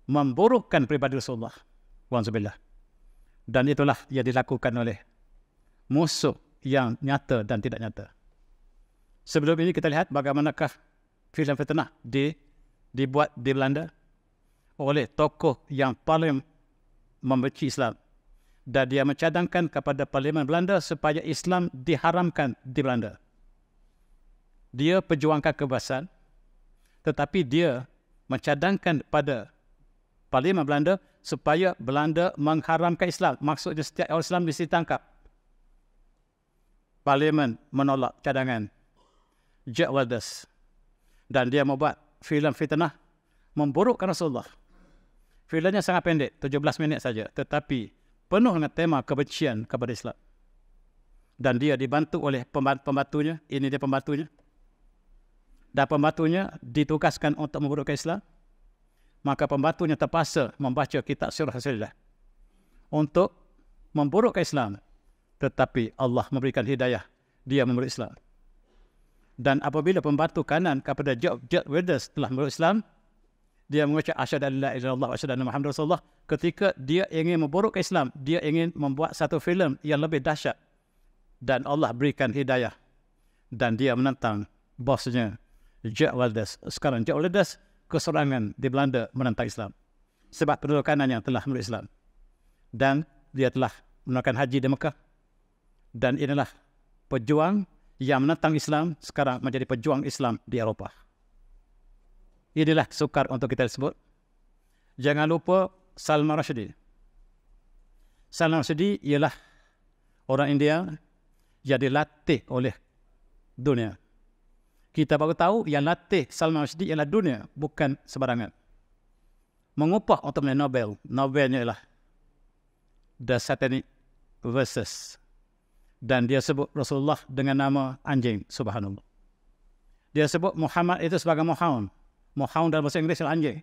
Memburukkan pribadi Rasulullah. Walhamdulillah. Dan itulah yang dilakukan oleh musuh yang nyata dan tidak nyata. Sebelum ini kita lihat bagaimanakah filem fitnah dibuat di Belanda oleh tokoh yang paling membenci Islam. Dan dia mencadangkan kepada Parlimen Belanda supaya Islam diharamkan di Belanda. Dia perjuangkan kebebasan, tetapi dia mencadangkan pada Parlimen Belanda supaya Belanda mengharamkan Islam. Maksudnya setiap orang Islam mesti tangkap. Parlimen menolak cadangan Jack Wilders. Dan dia membuat filem fitnah memburukkan Rasulullah. Filmnya sangat pendek, 17 minit saja. Tetapi penuh dengan tema kebencian kepada Islam. Dan dia dibantu oleh pembantunya. Ini dia pembantunya. Dan pembantunya ditugaskan untuk memburukkan Islam. Maka pembantunya terpaksa membaca kitab Sirah Rasulullah untuk memburukkan Islam. Tetapi Allah memberikan hidayah. Dia memeluk Islam. Dan apabila pembantu kanan kepada Jack Wilders telah memeluk Islam, dia mengucap asyhadu an la ilaha illallah wa asyhadu anna Muhammadar Rasulullah. Ketika dia ingin memburukkan Islam, dia ingin membuat satu filem yang lebih dahsyat. Dan Allah berikan hidayah. Dan dia menentang bosnya Jack Wilders. Sekarang Jack Wilders keserangan di Belanda menentang Islam. Sebab penduduk kanan yang telah memeluk Islam. Dan dia telah menunaikan haji di Mekah. Dan inilah pejuang yang menentang Islam sekarang menjadi pejuang Islam di Eropah. Inilah sukar untuk kita sebut. Jangan lupa Salman Rushdie. Salman Rushdie ialah orang India yang dilatih oleh dunia. Kita baru tahu yang latih Salman Rushdie ialah dunia, bukan sembarangan. Mengupah untuk menang Nobel. Nobelnya ialah The Satanic Verses. Dan dia sebut Rasulullah dengan nama anjing, subhanallah. Dia sebut Muhammad itu sebagai Muhammad. Muhammad dalam bahasa Inggeris adalah anjing.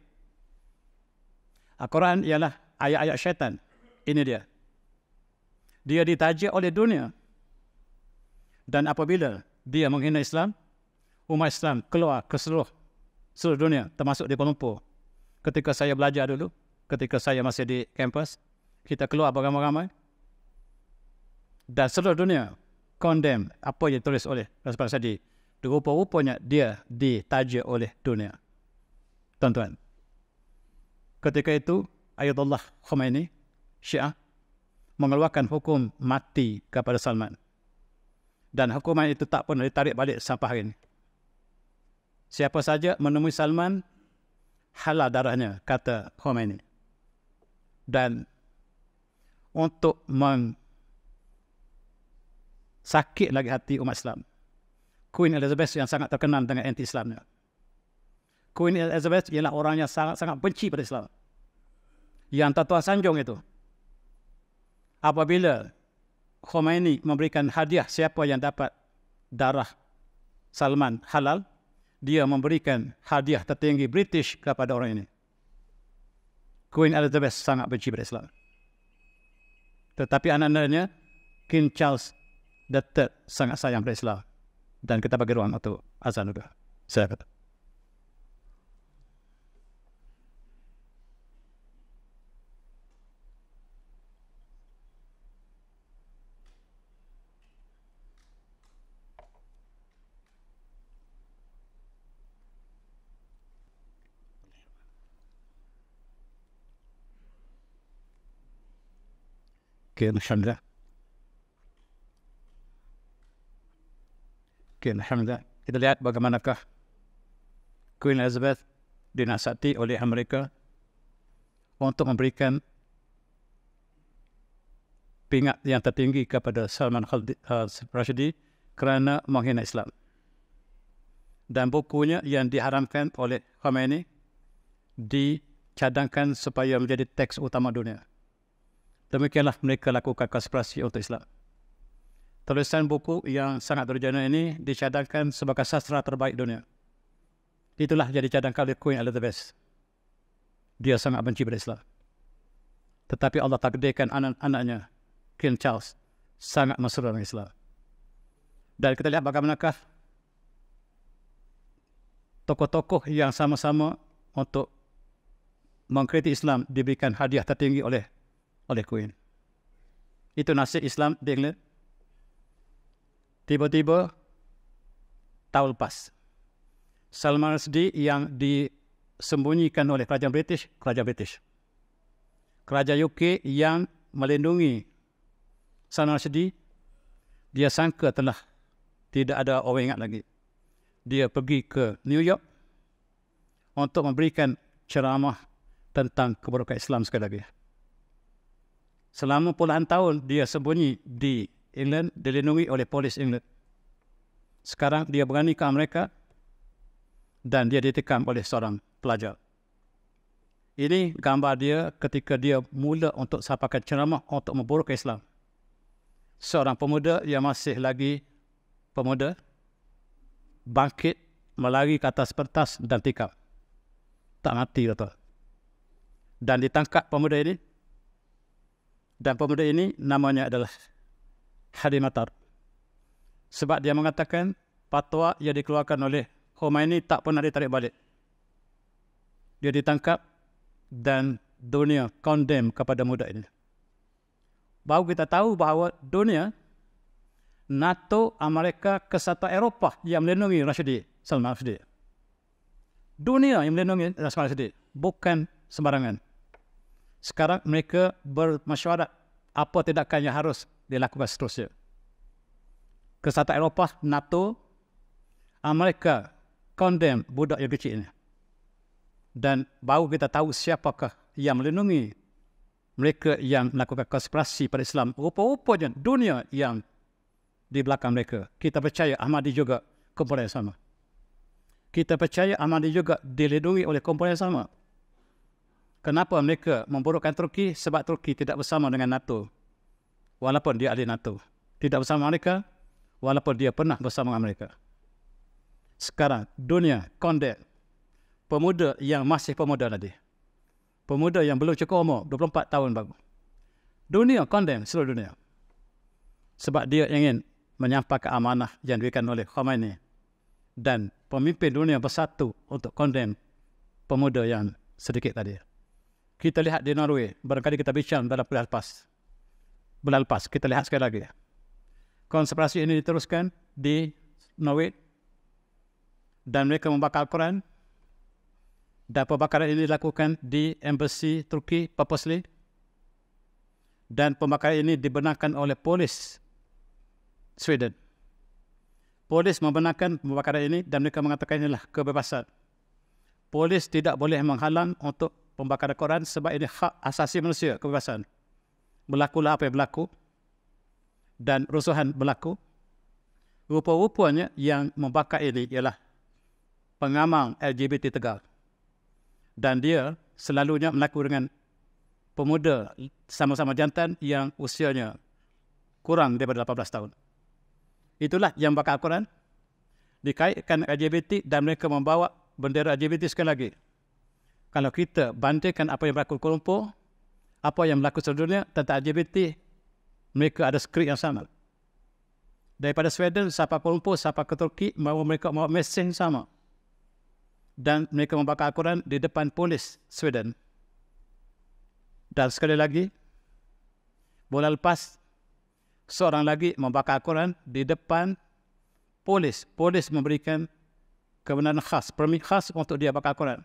Al-Quran ialah ayat-ayat syaitan. Ini dia. Dia ditaja oleh dunia. Dan apabila dia menghina Islam, umat Islam keluar ke seluruh dunia, termasuk di Kuala Lumpur. Ketika saya belajar dulu, ketika saya masih di kampus, kita keluar beramai-ramai. Dan seluruh dunia condemn apa yang ditulis oleh Rasulullah Sadi. Rupa-rupanya dia ditaja oleh dunia. Tuan-tuan, ketika itu Ayatollah Khomeini, Syiah, mengeluarkan hukum mati kepada Salman. Dan hukuman itu tak pernah ditarik balik sampai hari ini. Siapa saja menemui Salman, halal darahnya, kata Khomeini. Dan untuk sakit lagi hati umat Islam, Queen Elizabeth yang sangat terkenal dengan anti-Islamnya. Queen Elizabeth ialah orang yang sangat benci pada Islam. Yang tertuan sanjung itu, apabila Khomeini memberikan hadiah siapa yang dapat darah Salman halal, dia memberikan hadiah tertinggi British kepada orang ini. Queen Elizabeth sangat benci pada Islam. Tetapi anak-anaknya, King Charles III sangat sayang pada Islam. Dan kita bagi ruang untuk azan juga. Saya kata. Okay, alhamdulillah. Okay, alhamdulillah. Kita lihat bagaimanakah Queen Elizabeth dinasihati oleh Amerika untuk memberikan pingat yang tertinggi kepada Salman Rushdie kerana menghina Islam. Dan bukunya yang diharamkan oleh Khomeini dicadangkan supaya menjadi teks utama dunia. Demikianlah mereka lakukan konspirasi untuk Islam. Tulisan buku yang sangat berjana ini dicadangkan sebagai sastra terbaik dunia. Itulah yang dicadangkan oleh Queen Elizabeth. Dia sangat benci pada Islam. Tetapi Allah takdirkan anak-anaknya, King Charles, sangat mesra dengan Islam. Dan kita lihat bagaimanakah tokoh-tokoh yang sama-sama untuk mengkritik Islam diberikan hadiah tertinggi oleh Queen. Itu nasib Islam di England. Tiba-tiba tahun lepas, Salman Rushdie yang disembunyikan oleh kerajaan British, kerajaan UK yang melindungi Salman Rushdie, dia sangka telah tidak ada orang ingat lagi. Dia pergi ke New York untuk memberikan ceramah tentang keburukan Islam sekali lagi. Selama puluhan tahun dia sembunyi di England, dilindungi oleh polis England. Sekarang dia berani ke Amerika dan dia ditikam oleh seorang pelajar. Ini gambar dia ketika dia mula untuk sampaikan ceramah untuk memburukkan Islam. Seorang pemuda yang masih lagi pemuda bangkit, melari ke atas pentas dan tikam. Tak mati, betul. Dan ditangkap pemuda ini. Dan pemuda ini namanya adalah Hadi Matar. Sebab dia mengatakan fatwa yang dikeluarkan oleh Khomeini tak pernah ditarik balik. Dia ditangkap dan dunia condemn kepada muda ini. Baru kita tahu bahawa dunia, NATO, Amerika, Kesatuan Eropah yang melindungi Salman Rushdie. Dunia yang melindungi Salman Rushdie, bukan sembarangan. Sekarang mereka bermesyuarat apa tindakan yang harus dilakukan seterusnya. Kesatuan Eropah, NATO, Amerika condemn budak yang kecil ini. Dan baru kita tahu siapakah yang melindungi mereka yang melakukan konspirasi pada Islam, rupa-rupanya dunia yang di belakang mereka. Kita percaya Ahmadi juga kumpulan yang sama. Kita percaya Ahmadi juga dilindungi oleh kumpulan yang sama. Kenapa mereka memburukkan Turki? Sebab Turki tidak bersama dengan NATO. Walaupun dia ahli NATO. Tidak bersama Amerika, walaupun dia pernah bersama Amerika. Sekarang, dunia condemn pemuda yang masih pemuda tadi. Pemuda yang belum cukup umur, 24 tahun baru. Dunia condemn, seluruh dunia. Sebab dia ingin menyampaikan amanah yang diberikan oleh Khomeini. Dan pemimpin dunia bersatu untuk condemn pemuda yang sedikit tadi. Kita lihat di Norway, barangkali kita bincang dalam bulan lepas. Kita lihat sekali lagi. Konspirasi ini diteruskan di Norway dan mereka membakar Al-Quran, dan pembakaran ini dilakukan di embassy Turki purposely, dan pembakaran ini dibenarkan oleh polis Sweden. Polis membenarkan pembakaran ini dan mereka mengatakan inilah kebebasan. Polis tidak boleh menghalang untuk pembakaran Al-Quran sebab ini hak asasi manusia, kebebasan. Berlakulah apa yang berlaku dan rusuhan berlaku. Rupa-rupanya yang membakar ini ialah pengamal LGBT Tegal. Dan dia selalunya berlaku dengan pemuda sama-sama jantan yang usianya kurang daripada 18 tahun. Itulah yang bakar Al-Quran, dikaitkan LGBT dan mereka membawa bendera LGBT sekali lagi. Kalau kita bandingkan apa yang berlaku di Kuala Lumpur, apa yang berlaku di dunia tentang LGBT, mereka ada skrip yang sama. Daripada Sweden sampai Kuala Lumpur, sampai ke Turki, mereka membawa mesej yang sama. Dan mereka membakar Al-Quran di depan polis Sweden. Dan sekali lagi, bulan lepas, seorang lagi membakar Al-Quran di depan polis. Polis memberikan kebenaran khas, permit khas untuk dia bakar Al-Quran.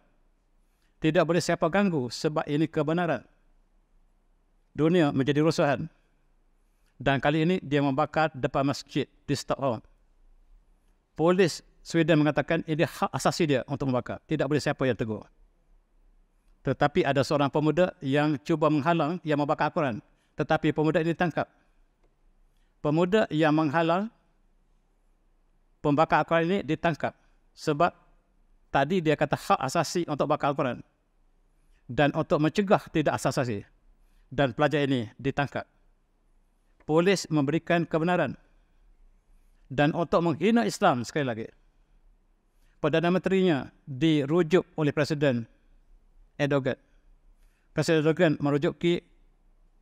Tidak boleh siapa ganggu sebab ini kebenaran. Dunia menjadi rusuhan. Dan kali ini dia membakar depan masjid di Stockholm. Polis Sweden mengatakan ini hak asasi dia untuk membakar. Tidak boleh siapa yang tegur. Tetapi ada seorang pemuda yang cuba menghalang yang membakar Al-Quran. Tetapi pemuda ini ditangkap. Pemuda yang menghalang pembakar Al-Quran ini ditangkap. Sebab tadi dia kata hak asasi untuk bakar Al-Quran. Dan untuk mencegah tidak asasi. Dan pelajar ini ditangkap. Polis memberikan kebenaran. Dan untuk menghina Islam sekali lagi. Perdana Menterinya dirujuk oleh Presiden Erdogan. Presiden Erdogan merujuki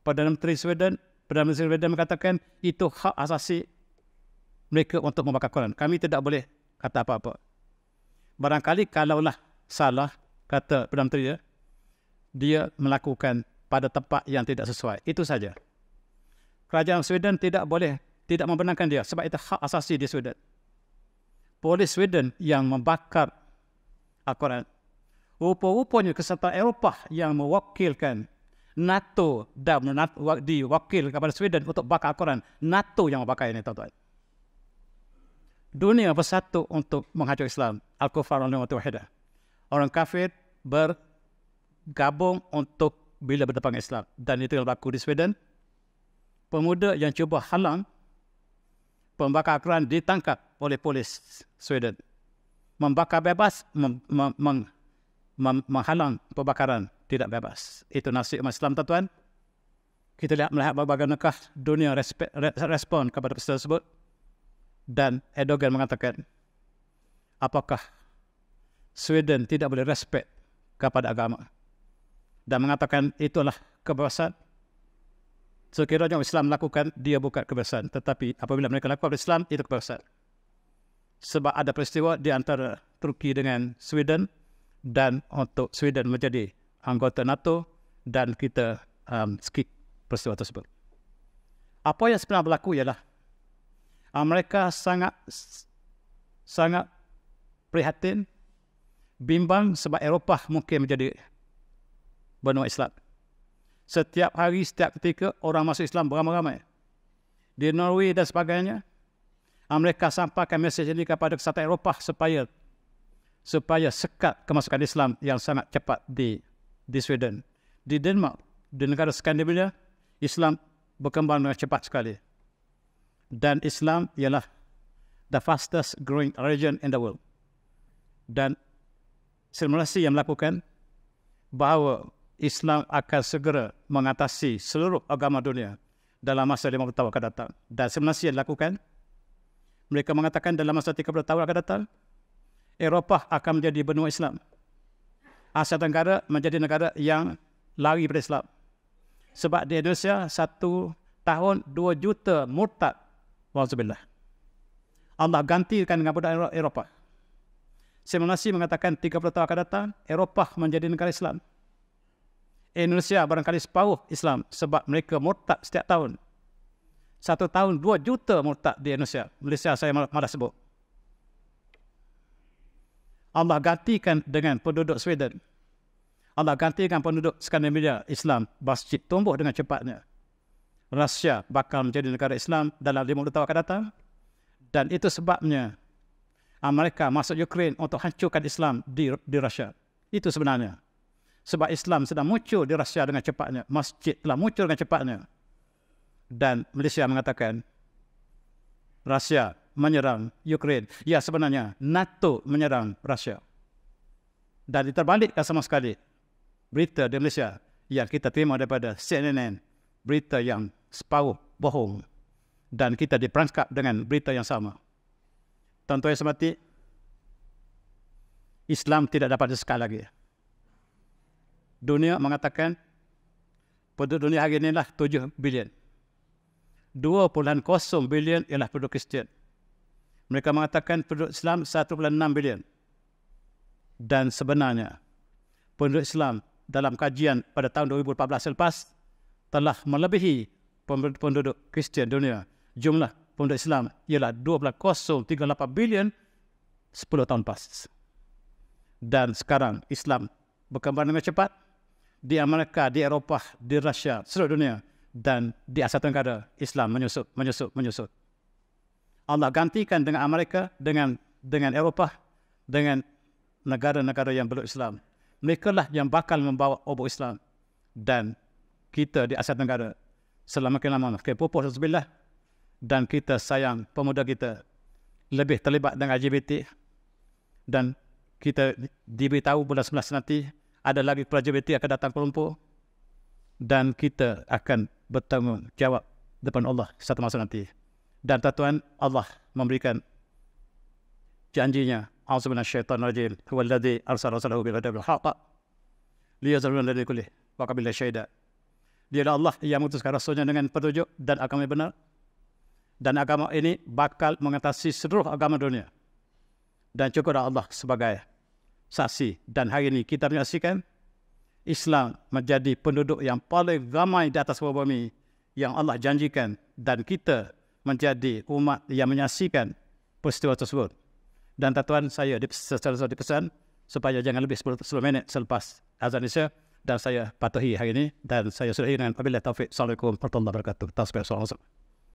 Perdana Menteri Sweden. Perdana Menteri Sweden mengatakan itu hak asasi mereka untuk membakar Quran. Kami tidak boleh kata apa-apa. Barangkali kalaulah salah, kata Perdana Menteri dia melakukan pada tempat yang tidak sesuai. Itu saja. Kerajaan Sweden tidak membenarkan dia sebab itu hak asasi di Sweden. Polis Sweden yang membakar Al-Quran. Rupa-rupanya kesatuan Eropah yang mewakilkan NATO dan diwakil kepada Sweden untuk bakar Al-Quran. NATO yang membakar ini, tuan-tuan. Dunia bersatu untuk menghancurkan Islam. Al-Kufar wal-Ummah Wahidah. Orang kafir bergabung untuk bila berdepan dengan Islam. Dan itu yang berlaku di Sweden. Pemuda yang cuba halang pembakar Al-Quran ditangkap oleh polis Sweden. Membakar bebas, menghalang pembakaran tidak bebas. Itu nasib umat Islam, tuan-tuan. Kita melihat bagaimana dunia respon kepada peristiwa tersebut. Dan Erdogan mengatakan, apakah Sweden tidak boleh respect kepada agama? Dan mengatakan itulah kebebasan. Sekiranya Islam melakukan, dia bukan kebebasan. Tetapi apabila mereka lakukan Islam, itu kebebasan. Sebab ada peristiwa di antara Turki dengan Sweden. Dan untuk Sweden menjadi anggota NATO. Dan kita skip peristiwa tersebut. Apa yang sebenarnya berlaku ialah mereka sangat prihatin, bimbang sebab Eropah mungkin menjadi benua Islam. Setiap hari, setiap ketika, orang masuk Islam beramai-ramai. Di Norway dan sebagainya, mereka sampaikan mesej ini kepada kesatuan Eropah supaya sekat kemasukan Islam yang sangat cepat di Sweden. Di Denmark, di negara Skandinavia, Islam berkembang dengan cepat sekali. Dan Islam ialah the fastest growing religion in the world. Dan simulasi yang melakukan bahawa Islam akan segera mengatasi seluruh agama dunia dalam masa 50 tahun akan datang. Dan simulasi yang dilakukan, mereka mengatakan dalam masa 30 tahun akan datang, Eropah akan menjadi benua Islam. Asia Tenggara menjadi negara yang lari pada Islam. Sebab di Indonesia 1 tahun 2 juta murtad. Wa'udzubillah. Allah gantikan dengan budak Eropah. Simulasi mengatakan 30 tahun akan datang, Eropah menjadi negara Islam. Indonesia barangkali separuh Islam sebab mereka murtad setiap tahun. 1 tahun 2 juta murtad di Indonesia. Malaysia saya malah sebut. Allah gantikan dengan penduduk Sweden. Allah gantikan penduduk Skandinavia Islam. Masjid tumbuh dengan cepatnya. Rusia bakal menjadi negara Islam dalam 50 tahun akan datang. Dan itu sebabnya Amerika masuk Ukraine untuk hancurkan Islam di Rusia. Itu sebenarnya. Sebab Islam sedang muncul di Rusia dengan cepatnya. Masjid telah muncul dengan cepatnya. Dan Malaysia mengatakan Rusia menyerang Ukraine. Ya, sebenarnya NATO menyerang Rusia. Dan diterbalikkan sama sekali berita di Malaysia yang kita terima daripada CNN. Berita yang separuh bohong. Dan kita diperangkap dengan berita yang sama. Tuan-tuan yang semati, Islam tidak dapat disekat lagi. Dunia mengatakan penduduk dunia hari ini lah 7 bilion. 2.0 bilion ialah penduduk Kristian. Mereka mengatakan penduduk Islam 1.6 bilion. Dan sebenarnya penduduk Islam dalam kajian pada tahun 2014 selepas telah melebihi penduduk Kristian dunia. Jumlah penduduk Islam ialah 2.038 bilion 10 tahun lepas. Dan sekarang Islam berkembang dengan cepat di Amerika, di Eropah, di Rusia, seluruh dunia, dan di Asia Tenggara Islam menyusut. Allah gantikan dengan Amerika, dengan Eropah, dengan negara-negara yang belum Islam. Mereka lah yang bakal membawa obor Islam. Dan kita di Asia Tenggara selama lama kita pupus Alhamdulillah, dan kita sayang pemuda kita lebih terlibat dengan LGBT, dan kita diberitahu bulan 11 nanti ada lagi LGBT akan datang ke Kuala Lumpur, dan kita akan bertanggung jawab depan Allah satu masa nanti. Dan tuan-tuan, Allah memberikan janjinya, a'udzubillahi minasyaitonir rajim, huwallazi arsala rasulahu bil huda wal haqq liyuzhirahu 'ala dini kullih wa kafa billahi syahida. Dia adalah Allah yang mengutuskan rasulnya dengan petunjuk dan agama yang benar. Dan agama ini bakal mengatasi seluruh agama dunia. Dan cukuplah Allah sebagai saksi. Dan hari ini kita menyaksikan Islam menjadi penduduk yang paling ramai di atas muka bumi yang Allah janjikan. Dan kita menjadi umat yang menyaksikan peristiwa tersebut. Dan tuan-tuan, saya dipesan supaya jangan lebih 10 minit selepas azan Isya. Dan saya patuhi hari ini. Dan saya sudahi dengan wabillahi taufiq. Assalamualaikum warahmatullahi wabarakatuh.